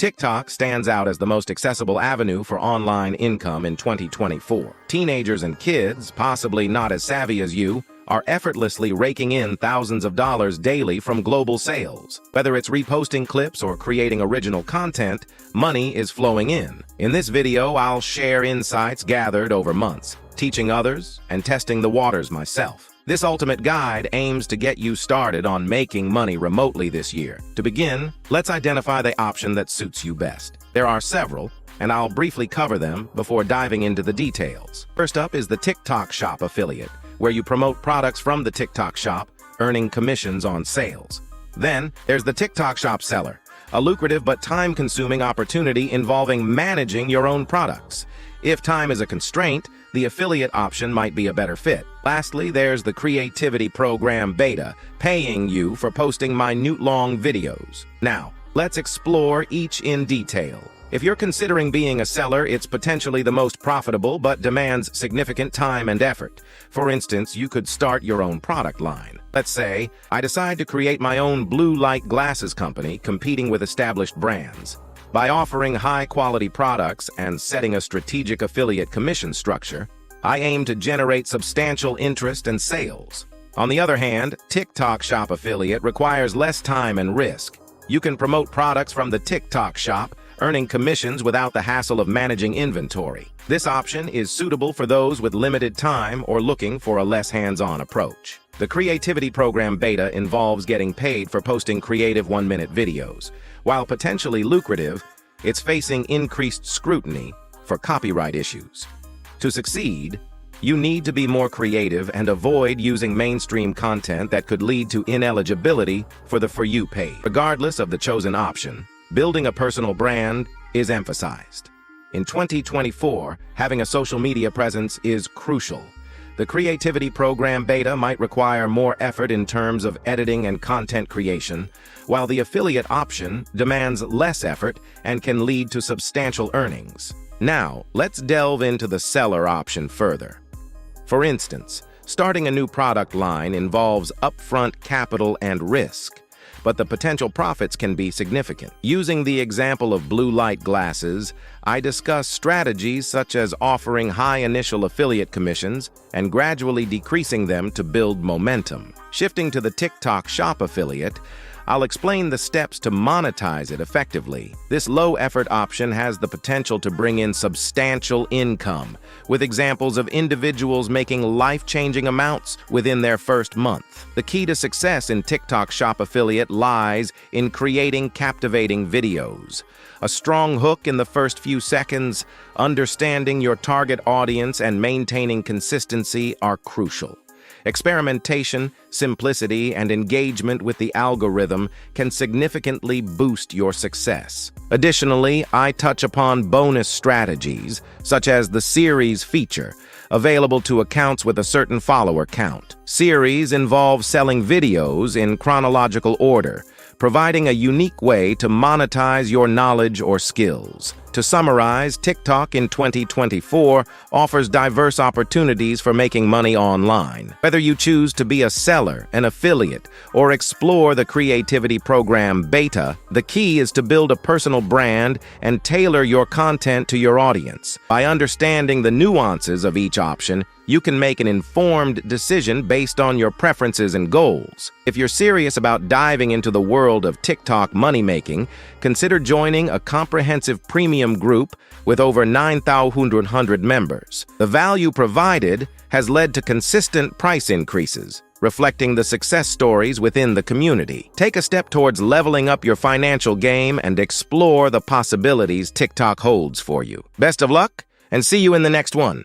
TikTok stands out as the most accessible avenue for online income in 2024. Teenagers and kids, possibly not as savvy as you, are effortlessly raking in thousands of dollars daily from global sales. Whether it's reposting clips or creating original content, money is flowing in. In this video, I'll share insights gathered over months, teaching others and testing the waters myself. This ultimate guide aims to get you started on making money remotely this year. To begin, let's identify the option that suits you best. There are several, and I'll briefly cover them before diving into the details. First up is the TikTok Shop affiliate, where you promote products from the TikTok Shop, earning commissions on sales. Then, there's the TikTok Shop seller, a lucrative but time-consuming opportunity involving managing your own products. If time is a constraint, the affiliate option might be a better fit. Lastly, there's the Creativity Program Beta, paying you for posting minute-long videos. Now, let's explore each in detail. If you're considering being a seller, it's potentially the most profitable but demands significant time and effort. For instance, you could start your own product line. Let's say, I decide to create my own blue light glasses company competing with established brands. By offering high-quality products and setting a strategic affiliate commission structure, I aim to generate substantial interest and sales. On the other hand, TikTok Shop affiliate requires less time and risk. You can promote products from the TikTok Shop, earning commissions without the hassle of managing inventory. This option is suitable for those with limited time or looking for a less hands-on approach. The Creativity Program Beta involves getting paid for posting creative one-minute videos. While potentially lucrative, it's facing increased scrutiny for copyright issues. To succeed, you need to be more creative and avoid using mainstream content that could lead to ineligibility for the For You page. Regardless of the chosen option, building a personal brand is emphasized. In 2024, having a social media presence is crucial. The Creativity Program Beta might require more effort in terms of editing and content creation, while the affiliate option demands less effort and can lead to substantial earnings. Now, let's delve into the seller option further. For instance, starting a new product line involves upfront capital and risk, but the potential profits can be significant. Using the example of blue light glasses, I discuss strategies such as offering high initial affiliate commissions and gradually decreasing them to build momentum. Shifting to the TikTok Shop affiliate, I'll explain the steps to monetize it effectively. This low-effort option has the potential to bring in substantial income, with examples of individuals making life-changing amounts within their first month. The key to success in TikTok Shop affiliate lies in creating captivating videos. A strong hook in the first few seconds, understanding your target audience, and maintaining consistency are crucial. Experimentation, simplicity, and engagement with the algorithm can significantly boost your success. Additionally, I touch upon bonus strategies, such as the series feature, available to accounts with a certain follower count. Series involve selling videos in chronological order, providing a unique way to monetize your knowledge or skills. To summarize, TikTok in 2024 offers diverse opportunities for making money online. Whether you choose to be a seller, an affiliate, or explore the Creativity Program Beta, the key is to build a personal brand and tailor your content to your audience. By understanding the nuances of each option, you can make an informed decision based on your preferences and goals. If you're serious about diving into the world of TikTok money-making, consider joining a comprehensive premium group with over 9,100 members. The value provided has led to consistent price increases, reflecting the success stories within the community. Take a step towards leveling up your financial game and explore the possibilities TikTok holds for you. Best of luck, and see you in the next one.